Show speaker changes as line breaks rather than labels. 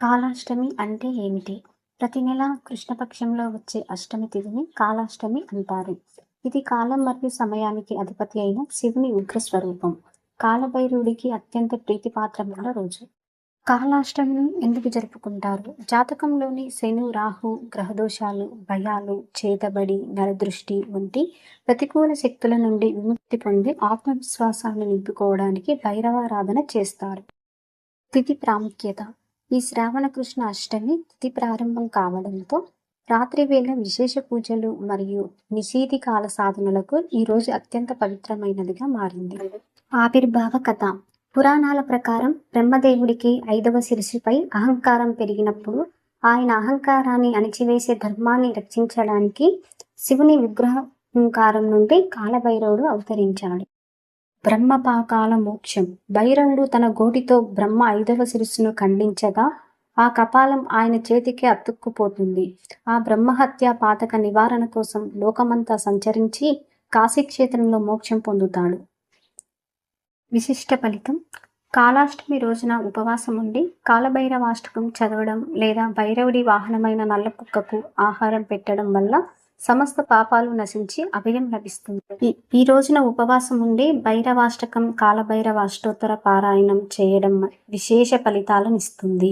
కాలాష్టమి అంటే ఏమిటి? ప్రతి నెల కృష్ణపక్షంలో వచ్చే అష్టమి తిథిని కాలాష్టమి అంటారు. ఇది కాలం మరియు సమయానికి అధిపతి అయిన శివుని ఉగ్రస్వరూపం. కాలభైరవుడికి అత్యంత ప్రీతిపాత్రమైన రోజు. కాలాష్టమిని ఎందుకు జరుపుకుంటారు? జాతకంలోని శని, రాహు గ్రహదోషాలు, భయాలు, చేతబడి, నరదృష్టి వంటి ప్రతికూల శక్తుల నుండి విముక్తి పొంది ఆత్మవిశ్వాసాన్ని నింపుకోవడానికి భైరవారాధన చేస్తారు. తిథి ప్రాముఖ్యత. ఈ శ్రావణ కృష్ణ అష్టమి తిథి ప్రారంభం కావడంతో రాత్రివేళ విశేష పూజలు మరియు నిషీధి కాల సాధనలకు ఈ రోజు అత్యంత పవిత్రమైనదిగా మారింది. ఆవిర్భావ కథ. పురాణాల ప్రకారం బ్రహ్మదేవుడికి 5వ శిరస్సుపై అహంకారం పెరిగినప్పుడు ఆయన అహంకారాన్ని అణిచివేసే ధర్మాన్ని రక్షించడానికి శివుని విగ్రహంకారం నుండి కాలభైరవుడు అవతరించాడు. బ్రహ్మపాకాల మోక్షం. భైరవుడు తన గోటితో బ్రహ్మ 5వ శిరస్సును ఖండించగా ఆ కపాలం ఆయన చేతికి అతుక్కుపోతుంది. ఆ బ్రహ్మహత్య పాతక నివారణ కోసం లోకమంతా సంచరించి కాశీక్షేత్రంలో మోక్షం పొందుతాడు. విశిష్ట ఫలితం. కాలాష్టమి రోజున ఉపవాసం ఉండి కాలభైరవాష్టకం చదవడం లేదా భైరవుడి వాహనమైన నల్ల కుక్కకు ఆహారం పెట్టడం వల్ల సమస్త పాపాలు నశించి అభయం లభిస్తుంది. ఈ రోజున ఉపవాసం ఉండి భైరవాష్టకం, కాలభైరవ అష్టోత్తర పారాయణం చేయడం విశేష ఫలితాలను ఇస్తుంది.